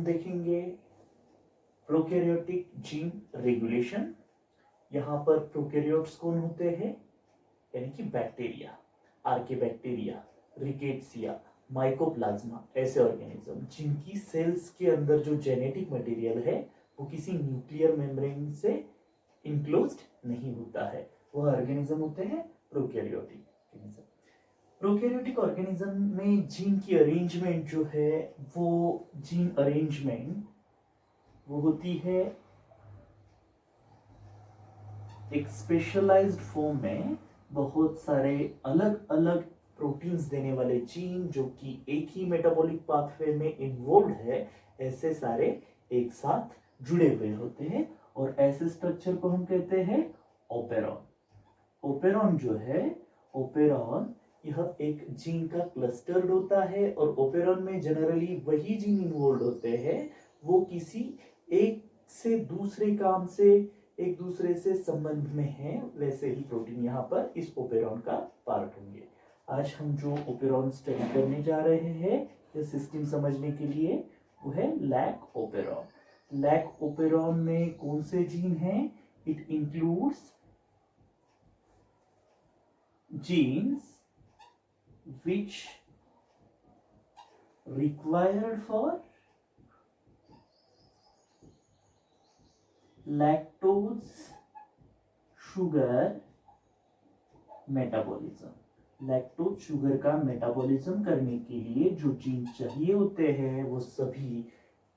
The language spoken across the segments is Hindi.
हम देखेंगे प्रोकैरियोटिक जीन रेगुलेशन। यहाँ पर प्रोकैरियोट्स कौन होते हैं, यानी कि बैक्टीरिया, आर्किबैक्टीरिया, रिकेट्सिया, माइकोप्लाज्मा, ऐसे ऑर्गेनिज्म जिनकी सेल्स के अंदर जो जेनेटिक मटेरियल है वो किसी न्यूक्लियर मेम्ब्रेन से इनक्लोज्ड नहीं होता है, वह ऑर्गेनिज्म होते हैं प्रोकैरियोटिक ऑर्गेनिज्म। प्रोकैरियोटिक ऑर्गेनिज्म में जीन की अरेंजमेंट जो है वो जीन अरेंजमेंट वो होती है एक स्पेशलाइज्ड फॉर्म में बहुत सारे अलग अलग प्रोटीन्स देने वाले जीन जो कि एक ही मेटाबॉलिक पाथवे में इन्वॉल्व है, ऐसे सारे एक साथ जुड़े हुए होते हैं और ऐसे स्ट्रक्चर को हम कहते हैं ओपेरॉन। ओपेरॉन जो है, ओपेरॉन यह एक जीन का क्लस्टर्ड होता है और ओपेरॉन में जनरली वही जीन इन्वॉल्व होते हैं वो किसी एक से दूसरे काम से एक दूसरे से संबंध में है, वैसे ही प्रोटीन यहाँ पर इस ओपेरॉन का पार्ट होंगे। आज हम जो ओपेरॉन स्टडी करने जा रहे हैं यह सिस्टम समझने के लिए वो है लैक ओपेरॉन। लैक ओपेरॉन में कौन से जीन हैं? It includes genes which required for lactose sugar metabolism. Lactose sugar का मेटाबॉलिज्म करने के लिए जो जीन चाहिए होते हैं वो सभी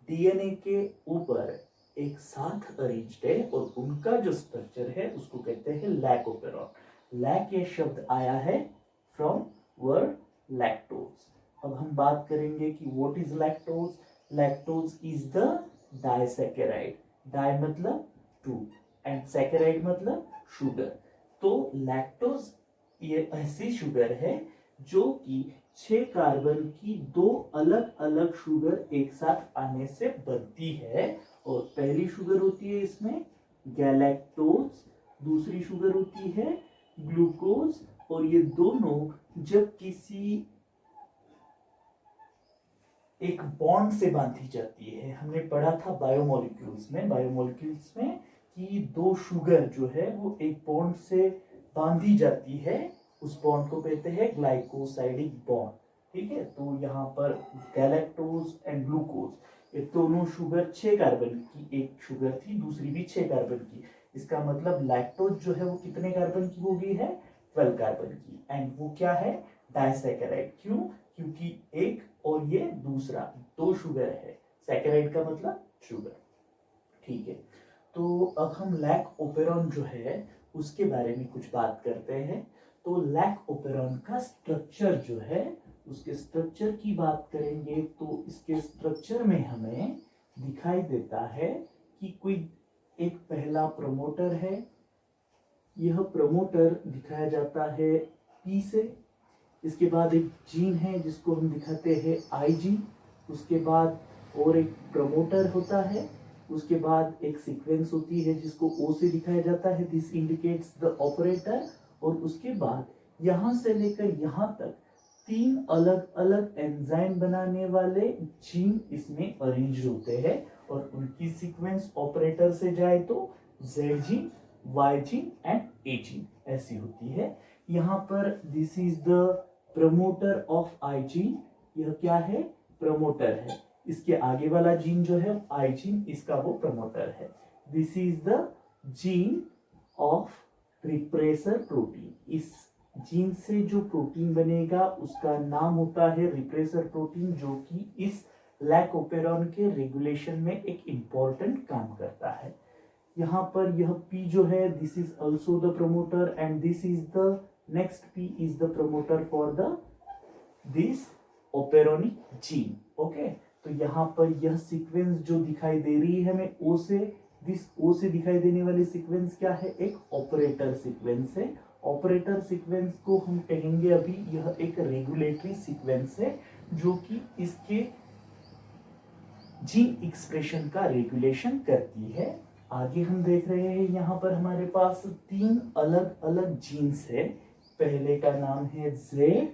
डीएनए के ऊपर एक साथ अरेंज्ड है और उनका जो स्ट्रक्चर है उसको कहते हैं लैक ओपेरॉन। लैक ये शब्द आया है फ्रॉम वर्ड लैक्टोज। अब हम बात करेंगे कि what is lactose. Lactose is the disaccharide. Di मतलब टू एंड सैकेराइड मतलब शुगर। तो लैक्टोज ये ऐसी शुगर है जो कि 6 कार्बन की 2 अलग अलग शुगर एक साथ आने से बनती है और पहली शुगर होती है इसमें गैलेक्टोज, दूसरी शुगर होती है ग्लूकोज और ये दोनों जब किसी एक बॉन्ड से बांधी जाती है, हमने पढ़ा था बायोमोलिक्यूल्स में कि 2 शुगर जो है वो एक बॉन्ड से बांधी जाती है, उस बॉन्ड को कहते हैं ग्लाइकोसाइडिक बॉन्ड। ठीक है, तो यहाँ पर गैलेक्टोज एंड ग्लूकोज ये दोनों शुगर 6 कार्बन की, एक शुगर थी दूसरी भी 6 कार्बन की, इसका मतलब लैक्टोज जो है वो कितने कार्बन की हो गई है? 12 कार्बन की। एंड वो क्या है? डाइसैकेराइड। क्यों? क्योंकि एक और ये दूसरा 2 शुगर है, सैकेराइड का मतलब शुगर। ठीक है, तो अब हम लैक ओपेरॉन जो है उसके बारे में कुछ बात करते हैं। तो लैक ओपेरॉन का स्ट्रक्चर जो है, उसके स्ट्रक्चर की बात करेंगे तो इसके स्ट्रक्चर में हमें दिखाई देता है कि कोई एक पहला प्रमोटर है, यह प्रमोटर दिखाया जाता है P से। इसके बाद एक जीन है जिसको हम दिखाते हैं आई जीन, उसके बाद और एक प्रमोटर होता है, उसके बाद एक सीक्वेंस होती है जिसको O से दिखाया जाता है, दिस इंडिकेट्स द ऑपरेटर। और उसके बाद यहाँ से लेकर यहाँ तक 3 अलग अलग एंजाइम बनाने वाले जीन इसमें अरेंज होते हैं और उनकी सीक्वेंस ऑपरेटर से जाए तो Z gene, Y gene and A gene ऐसी होती है। यहाँ पर this is the promoter of I gene, यह क्या है? प्रमोटर है। इसके आगे वाला जीन जो है आई जीन, इसका वो प्रमोटर है। This is the gene of repressor protein. इस जीन से जो प्रोटीन बनेगा उसका नाम होता है रिप्रेसर प्रोटीन, जो कि इस लैक ओपेरॉन के रेगुलेशन में एक इंपॉर्टेंट काम करता है। यहाँ पर यह P जो है this is also the promoter and this is the next P is the promoter for the this operonic gene. Okay, तो यहाँ पर यह सीक्वेंस जो दिखाई दे रही है हमें O से, दिस O से दिखाई देने वाली सीक्वेंस क्या है? एक ऑपरेटर सीक्वेंस है। ऑपरेटर सीक्वेंस को हम कहेंगे अभी यह एक रेगुलेटरी सीक्वेंस है जो कि इसके जीन एक्सप्रेशन का रेगुलेशन करती है। आगे हम देख रहे हैं यहाँ पर हमारे पास 3 अलग अलग जीन्स है। पहले का नाम है Z,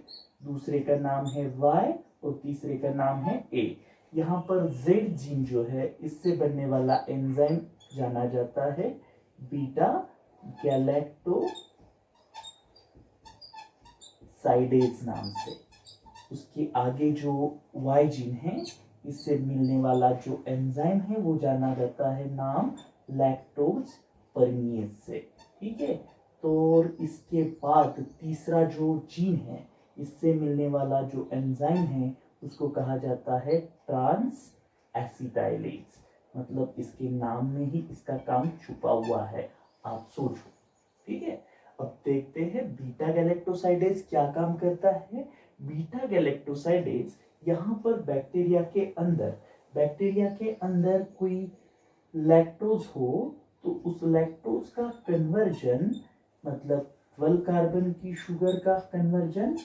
दूसरे का नाम है Y और तीसरे का नाम है A। यहाँ पर जेड जीन जो है इससे बनने वाला एंजाइम जाना जाता है बीटा गैलेक्टोसाइडेज नाम से। उसके आगे जो वाई जीन है इससे मिलने वाला जो एंजाइम है वो जाना जाता है नाम लैक्टोज परमिएज से। ठीक है, तो इसके बाद तीसरा जो जीन है इससे मिलने वाला जो एंजाइम है उसको कहा जाता है ट्रांस एसिटाइलेज। मतलब इसके नाम में ही इसका काम छुपा हुआ है, आप सोचो। ठीक है, अब देखते हैं बीटा गैलेक्टोसाइडेज क्या काम करता है। बीटा गैलेक्टोसाइडेज यहाँ पर बैक्टीरिया के अंदर कोई लैक्टोज हो तो उस लैक्टोज का कन्वर्जन, मतलब 12 कार्बन की शुगर का कन्वर्जन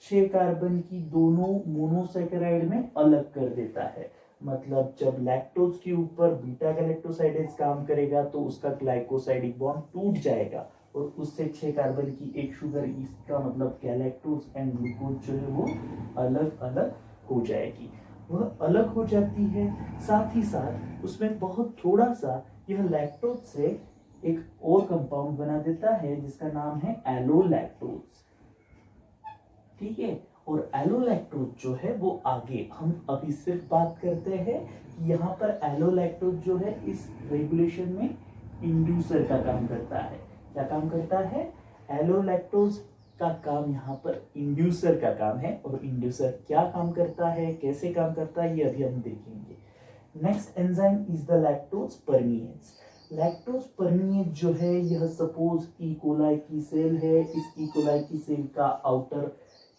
6 कार्बन की दोनों मोनोसैकेराइड में अलग कर देता है। मतलब जब लैक्टोज के ऊपर बीटा गैलेक्टोसाइडेज काम करेगा तो उसका ग्लाइकोसाइडिक बॉन्ड टूट जाएगा और उससे 6 कार्बन की एक शुगर, इसका मतलब गैलेक्टोज एंड ग्लूकोज जो है वो अलग अलग हो जाएगी। वह अलग हो जाती है, साथ ही साथ उसमें बहुत थोड़ा सा यह लैक्टोज से एक और कंपाउंड बना देता है जिसका नाम है एलोलैक्टोज। ठीक है, और एलोलैक्टोज जो है वो आगे हम अभी सिर्फ बात करते हैं कि यहाँ पर एलोलैक्टोज जो है इस रेगुलेशन में इंड्यूसर का काम करता है। क्या काम करता है? एलोलैक्टोज का काम यहाँ पर इंड्यूसर का काम है, और इंड्यूसर क्या काम करता है, कैसे काम करता है, ये अभी हम देखेंगे। Next enzyme is the lactose परमिएज। Lactose परमिएज जो है यह सपोज ई कोलाई की सेल है, इस ई कोलाई की सेल का outer,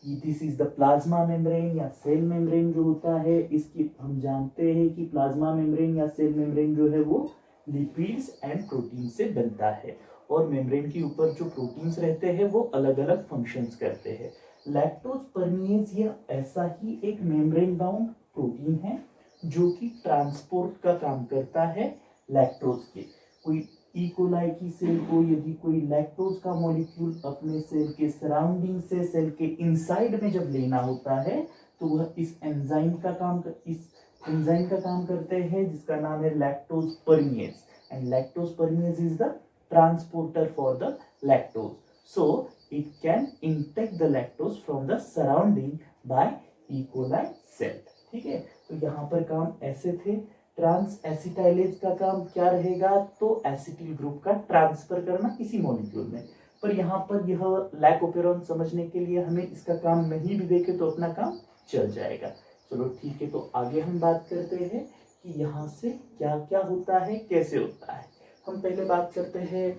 this is the plasma membrane या सेल मेम्ब्रेन जो होता है, इसकी हम जानते हैं कि प्लाज्मा मेम्ब्रेन या सेल मेम्ब्रेन जो है वो लिपिड्स एंड प्रोटीन से बनता है, और मेम्ब्रेन के ऊपर जो प्रोटीन्स रहते हैं वो अलग अलग फंक्शंस करते हैं। लैक्टोज परमिएज यह ऐसा ही एक मेम्ब्रेन बाउंड प्रोटीन है जो कि ट्रांसपोर्ट का काम करता है लैक्टोज के। कोई ई कोलाई की सेल को यदि कोई लैक्टोज का मॉलिक्यूल अपने सेल के सराउंडिंग से सेल के इनसाइड में जब लेना होता है तो वह इस एंजाइम का काम करते हैं जिसका नाम है lactose परमिएज, and lactose परमिएज is the transporter for the lactose, so it can intake the lactose from the surrounding by E. coli cell। ठीक है, तो यहाँ पर काम ऐसे थे। ट्रांस एसिटाइलेज का काम क्या रहेगा, तो एसिटिल ग्रुप का ट्रांसफर करना किसी मॉलिक्यूल में, पर यहाँ पर यह लैकोपेरॉन समझने के लिए हमें इसका काम नहीं भी देखे तो अपना काम चल जाएगा। चलो ठीक है, तो आगे हम बात करते हैं कि यहाँ से क्या क्या होता है, कैसे होता है। हम पहले बात करते हैं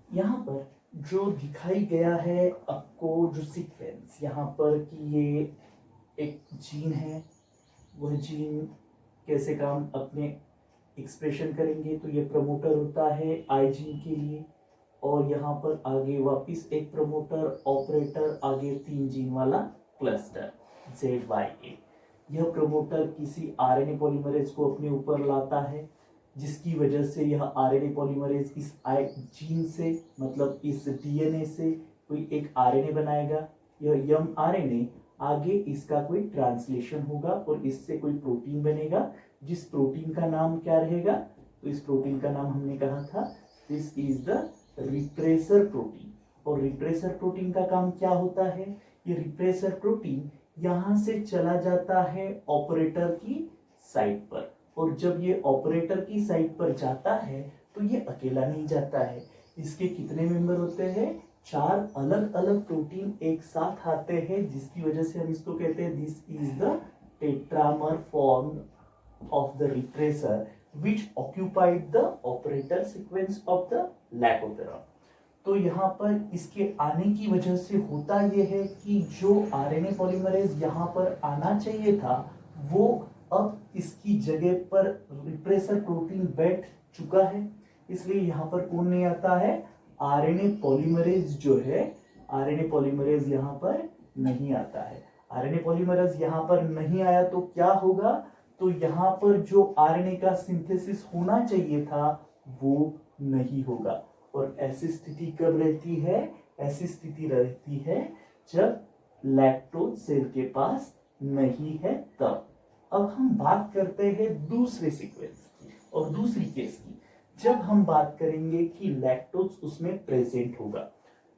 यहाँ पर जो दिखाई गया है आपको जो सीक्वेंस यहाँ पर कि ये एक जीन है, वह जीन कैसे काम अपने एक्सप्रेशन करेंगे, तो ये प्रमोटर होता है आई जीन के लिए, और यहाँ पर आगे वापिस एक प्रमोटर, ऑपरेटर, आगे 3 जीन वाला क्लस्टर ZYA। यह प्रमोटर किसी आरएनए पॉलीमरेज को अपने ऊपर लाता है, जिसकी वजह से यह आरएनए पॉलीमरेज इस जीन से, मतलब इस डीएनए से कोई एक आरएनए बनाएगा। यह mRNA आगे इसका कोई ट्रांसलेशन होगा और इससे कोई प्रोटीन बनेगा, जिस प्रोटीन का नाम क्या रहेगा, तो इस प्रोटीन का नाम हमने कहा था this is the repressor protein. और रिप्रेसर प्रोटीन का काम क्या होता है, ये रिप्रेसर प्रोटीन यहां से चला जाता है ऑपरेटर की साइट पर, और जब ये ऑपरेटर की साइट पर जाता है तो ये अकेला नहीं जाता है, इसके कितने मेंबर होते हैं, 4 अलग अलग प्रोटीन एक साथ आते हैं, जिसकी वजह से हम इसको कहते हैं this is the tetramer form of the repressor which occupied the operator sequence of the lactoperon। तो यहाँ पर इसके आने की वजह से होता यह है कि जो आरएनए पॉलीमरेज यहाँ पर आना चाहिए था वो अब इसकी जगह पर रिप्रेसर प्रोटीन बैठ चुका है, इसलिए यहाँ पर कौन नहीं आता है, आरएनए पॉलीमरेज जो है, आरएनए पॉलीमरेज यहाँ पर नहीं आता है। आरएनए पॉलीमरेज यहाँ पर नहीं आया तो क्या होगा, तो यहाँ पर जो आरएनए का सिंथेसिस होना चाहिए था वो नहीं होगा। और ऐसी स्थिति कब रहती है? ऐसी स्थिति रहती है जब लैक्टोज सेल के पास नहीं है तब। अब हम बात करते हैं दूसरे सीक्वेंस की और दूसरी केस की, जब हम बात करेंगे कि लैक्टोज उसमें प्रेजेंट होगा।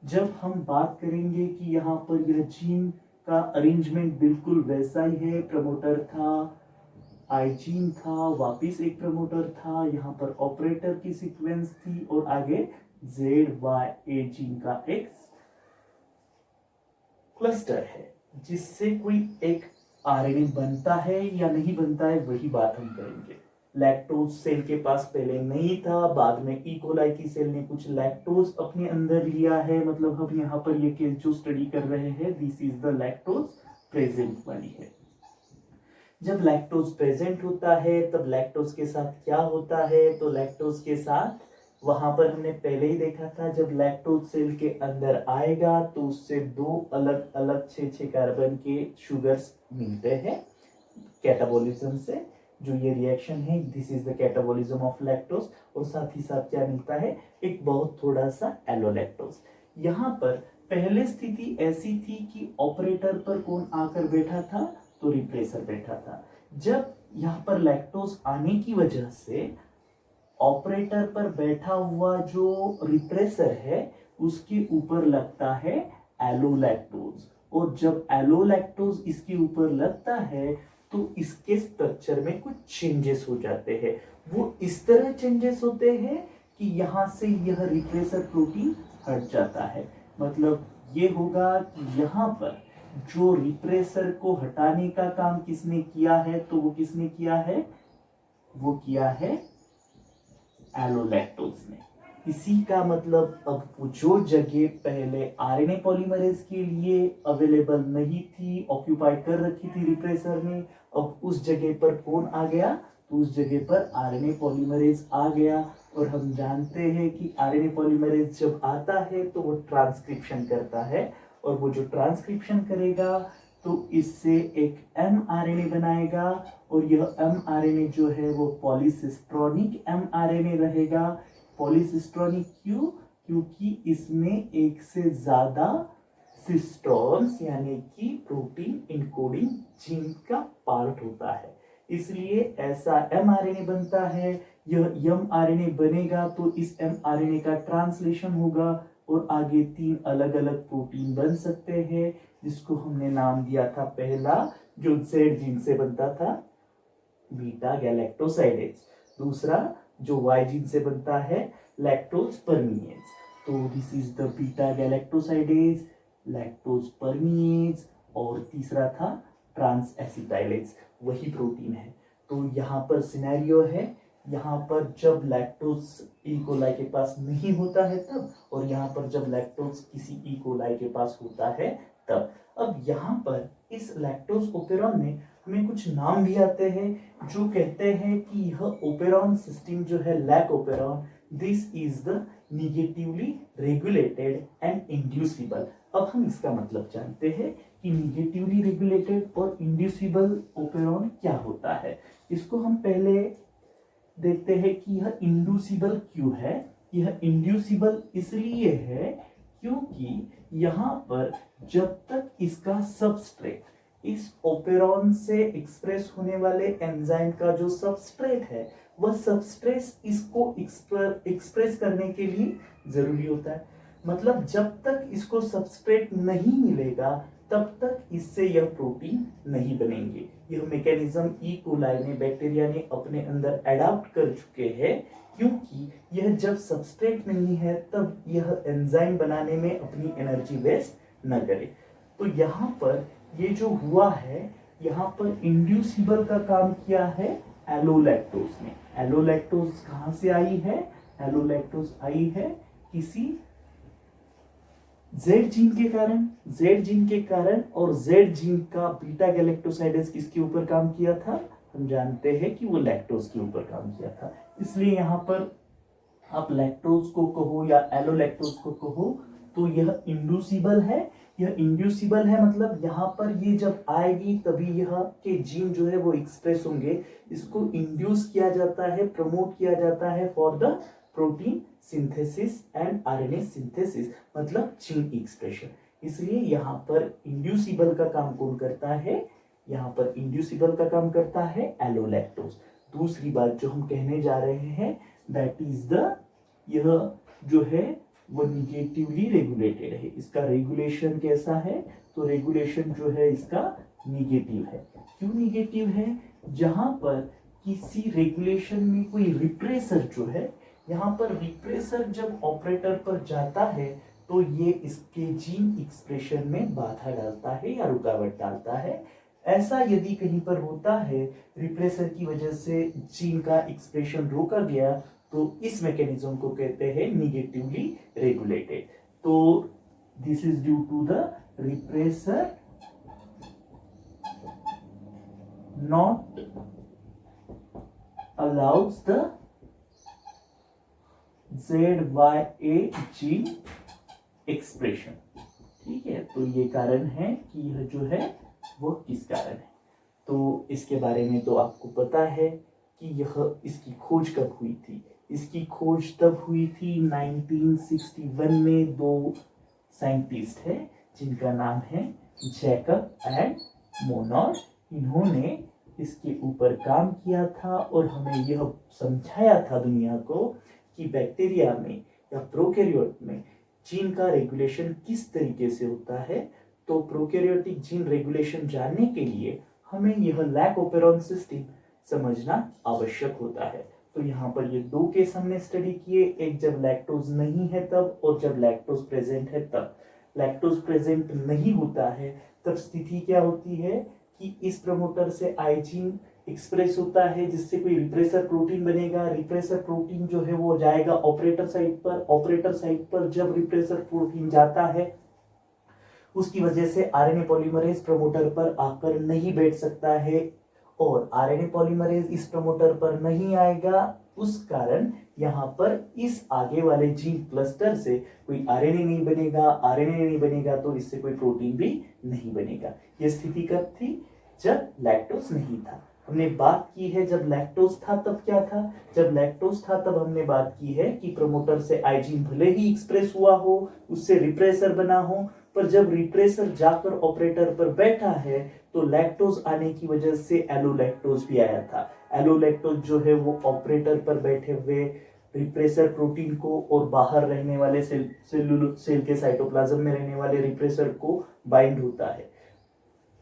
जब हम बात करेंगे कि यहाँ पर यह जीन का अरेंजमेंट बिल्कुल वैसा ही है, प्रमोटर था, आई जीन था, वापिस एक प्रमोटर था, यहाँ पर ऑपरेटर की सीक्वेंस थी और आगे ZYA जीन का एक क्लस्टर है, जिससे कोई एक आरएनए बनता है या नहीं बनता है, वही बात हम करेंगे। लैक्टोज सेल के पास पहले नहीं था, बाद में इकोलाई की सेल ने कुछ लैक्टोज अपने अंदर लिया है। मतलब हम यहाँ पर ये केस जो स्टडी कर रहे हैं, this is the lactose present वाली है। जब लैक्टोज प्रेजेंट होता है तब लैक्टोज के साथ क्या होता है? तो लैक्टोज के साथ वहां पर हमने पहले ही देखा था, जब लैक्टोज सेल के अंदर आएगा तो उससे दो अलग अलग 6 कार्बन के शुगर्स मिलते हैं कैटाबोलिज्म से। जो ये रिएक्शन है, this is the catabolism of lactose. और साथ ही साथ क्या मिलता है? एक बहुत थोड़ा सा एलोलैक्टोज। यहाँ पर पहले स्थिति ऐसी थी कि ऑपरेटर पर कौन आकर बैठा था? तो रिप्रेसर बैठा था। जब यहाँ पर लैक्टोज आने की वजह से ऑपरेटर पर बैठा हुआ जो रिप्रेसर है उसके ऊपर लगता है एलोलैक्टोज। और जब एलोलैक्टोज इसके ऊपर लगता है तो इसके स्ट्रक्चर में कुछ चेंजेस हो जाते हैं। वो इस तरह चेंजेस होते हैं कि यहां से यह रिप्रेसर प्रोटीन हट जाता है। मतलब ये होगा कि यहाँ पर जो रिप्रेसर को हटाने का काम किसने किया है? तो वो किसने किया है? वो किया है एलोलैक्टोज ने। इसी का मतलब अब जो जगह पहले आरएनए पॉलीमरेज के लिए अवेलेबल नहीं थी, ऑक्यूपाई कर रखी थी रिप्रेसर ने, अब उस जगह पर कौन आ गया? तो उस जगह पर आरएनए पॉलीमरेज आ गया। और हम जानते हैं कि आरएनए पॉलीमरेज जब आता है तो वो ट्रांसक्रिप्शन करता है, और वो जो ट्रांसक्रिप्शन करेगा तो इससे एक mRNA बनाएगा। और यह mRNA जो है वो पॉलीसिस्ट्रॉनिक mRNA रहेगा। पॉलीसिस्ट्रॉनिक क्यों? क्योंकि इसमें एक से ज्यादा सिस्ट्रॉन्स यानी कि प्रोटीन इनकोडिंग जीन का पार्ट होता है, इसलिए ऐसा mRNA बनता है। यह mRNA बनेगा तो इस mRNA का ट्रांसलेशन होगा और आगे 3 अलग अलग प्रोटीन बन सकते हैं, जिसको हमने नाम दिया था पहला जो Z जीन से बनता था बीटा गैलेक्टोसाइडेज, दूसरा जो Y जीन से बनता है लैक्टोज परमिएज। तो this is the beta galactosidase, lactose परमिएज, और तीसरा था ट्रांस एसिटाइलेज, वही प्रोटीन है। तो यहाँ पर सिनेरियो है, यहाँ पर जब लैक्टोज ई कोलाई के पास नहीं होता है तब, और यहाँ पर जब लैक्टोज किसी ई कोलाई के पास होता है तब। अब यहाँ पर इस लैक्टोज ओपेरॉन में हमें कुछ नाम भी आते हैं जो कहते हैं कि यह ओपेरॉन सिस्टम जो है lac operon, this is the negatively regulated and inducible. अब हम इसका मतलब जानते हैं कि निगेटिवली रेगुलेटेड और इंड्यूसिबल ओपेरॉन क्या होता है। इसको हम पहले देखते हैं कि यह इंड्यूसिबल क्यों है। यह इंड्यूसिबल इसलिए है क्योंकि यहाँ पर जब तक इसका सबस्ट्रेट, इस ओपेरॉन से एक्सप्रेस होने वाले एंजाइम का जो सबस्ट्रेट है, वह सबस्ट्रेट इसको एक्सप्रेस करने के लिए जरूरी होता है। मतलब जब तक इसको सबस्ट्रेट नहीं मिलेगा तब तक इससे यह प्रोटीन नहीं बनेंगे। यह मैकेनिज्म ई कोलाई ने, बैक्टीरिया ने अपने अंदर अडॉप्ट कर चुके हैं, क्योंकि यह जब सबस्ट्रेट नहीं है तब यह एंजाइम बनाने में अपनी एनर्जी वेस्ट न करे। तो यहाँ पर ये जो हुआ है, यहाँ पर इंड्यूसिबल का काम किया है एलोलैक्टोज ने। एलोलैक्टोज कहाँ से आई है? एलोलैक्टोज आई है किसी Z जीन के कारण, Z जीन के कारण। और Z जीन का बीटा गैलेक्टोसाइडेज किसके ऊपर काम किया था? हम जानते हैं कि वो लैक्टोज के ऊपर काम किया था। इसलिए यहाँ पर आप लैक्टोज को कहो या एलोलैक्टोज को कहो तो यह इंड्यूसिबल है। यह इंड्यूसिबल है मतलब यहाँ पर ये जब आएगी तभी यह के जीन जो है वो एक्सप्रेस होंगे। इसको इंड्यूस किया जाता है, प्रमोट किया जाता है for the protein synthesis and RNA synthesis, मतलब जीन एक्सप्रेशन। इसलिए यहाँ पर इंड्यूसिबल का काम कौन करता है? यहाँ पर इंड्यूसिबल का काम करता है एलोलैक्टोज। दूसरी बात जो हम कहने जा रहे हैं दैट इज यह जो है वो निगेटिवली रेगुलेटेड है। इसका रेगुलेशन कैसा है? तो रेगुलेशन जो है इसका निगेटिव है। क्यों निगेटिव है? जहां पर किसी रेगुलेशन में कोई रिप्रेसर जो है, यहाँ पर रिप्रेसर जब ऑपरेटर पर जाता है तो ये इसके जीन एक्सप्रेशन में बाधा डालता है या रुकावट डालता है। ऐसा यदि कहीं पर होता है, रिप्रेसर की वजह से जीन का एक्सप्रेशन रोका गया, तो इस मैकेनिज्म को कहते हैं निगेटिवली रेगुलेटेड। तो this is due to the repressor not allows the ZYA gene expression. ठीक है, तो ये कारण है कि यह जो है वो किस कारण है। तो इसके बारे में तो आपको पता है कि यह इसकी खोज कब हुई थी। इसकी खोज तब हुई थी 1961 में। दो साइंटिस्ट हैं जिनका नाम है जैकब एंड मोनोर। इन्होंने इसके ऊपर काम किया था और हमें यह समझाया था दुनिया को कि बैक्टीरिया में या प्रोकैरियोट में जीन का रेगुलेशन किस तरीके से होता है। तो प्रोकैरियोटिक जीन रेगुलेशन जानने के लिए हमें यह लैक ओपेरॉन सिस्टम समझना आवश्यक होता है। तो यहाँ पर ये दो केस हमने स्टडी किए, एक जब लैक्टोज नहीं है तब, और जब लैक्टोज प्रेजेंट है तब। लैक्टोज प्रेजेंट नहीं होता है तब स्थिति क्या होती है कि इस प्रमोटर से आई जीन एक्सप्रेस होता है जिससे कोई रिप्रेसर प्रोटीन बनेगा। रिप्रेसर प्रोटीन जो है वो जाएगा ऑपरेटर साइट पर। ऑपरेटर साइट पर जब रिप्रेसर प्रोटीन जाता है, उसकी वजह से आरएनए पॉलीमरेज प्रमोटर पर आकर नहीं बैठ सकता है, और आरएनए पॉलीमरेज इस प्रमोटर पर नहीं आएगा। उस कारण यहाँ पर इस आगे वाले जीन क्लस्टर से कोई आरएनए नहीं बनेगा। आरएनए नहीं बनेगा तो इससे कोई प्रोटीन भी नहीं बनेगा। यह स्थिति कब थी? जब लैक्टोज नहीं था। हमने बात की है जब लैक्टोज था तब क्या था। जब लैक्टोज था तब हमने बात की है कि प्रमोटर से आई जीन भले ही एक्सप्रेस हुआ हो, उससे रिप्रेसर बना हो, पर जब रिप्रेसर जाकर ऑपरेटर पर बैठा है तो लैक्टोज आने की वजह से एलोलैक्टोज भी आया था। एलोलैक्टोज जो है वो ऑपरेटर पर बैठे हुए रिप्रेसर प्रोटीन को और बाहर रहने वाले सेल के साइटोप्लाज्म में रहने वाले रिप्रेसर को बाइंड होता है।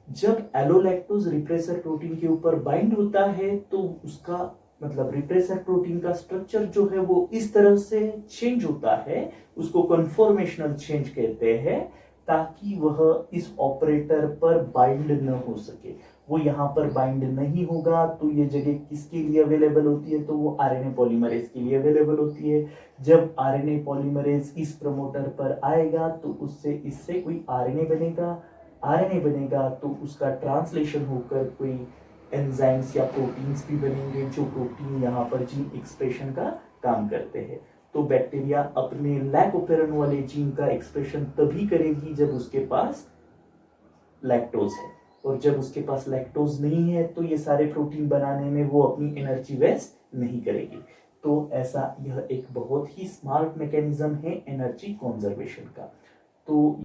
जब एलोलैक्टोज रिप्रेसर प्रोटीन के ऊपर बाइंड होता है तो उसका मतलब रिप्रेसर प्रोटीन का स्ट्रक्चर जो है वो इस तरह से चेंज होता है, उसको कन्फॉर्मेशनल चेंज कहते हैं, ताकि वह इस ऑपरेटर पर बाइंड न हो सके। वो यहाँ पर बाइंड नहीं होगा तो ये जगह किसके लिए अवेलेबल होती है? तो वो आरएनए पॉलीमरेज के लिए अवेलेबल होती है। जब आरएनए पॉलीमरेज इस प्रमोटर पर आएगा तो उससे इससे कोई आरएनए बनेगा। आरएनए बनेगा तो उसका ट्रांसलेशन होकर कोई एंजाइम्स या प्रोटीन्स भी बनेंगे, जो प्रोटीन यहाँ पर जीन एक्सप्रेशन का काम करते हैं। तो बैक्टीरिया अपने लैक ओपेरन वाले जीन का एक्सप्रेशन तभी करेगी जब उसके पास लैक्टोज है, और जब उसके पास लैक्टोज नहीं है तो ये सारे प्रोटीन बनाने में वो अपनी एनर्जी वेस्ट नहीं करेगी। तो ऐसा यह एक बहुत ही स्मार्ट मैकेनिज्म है एनर्जी कंजर्वेशन का। तो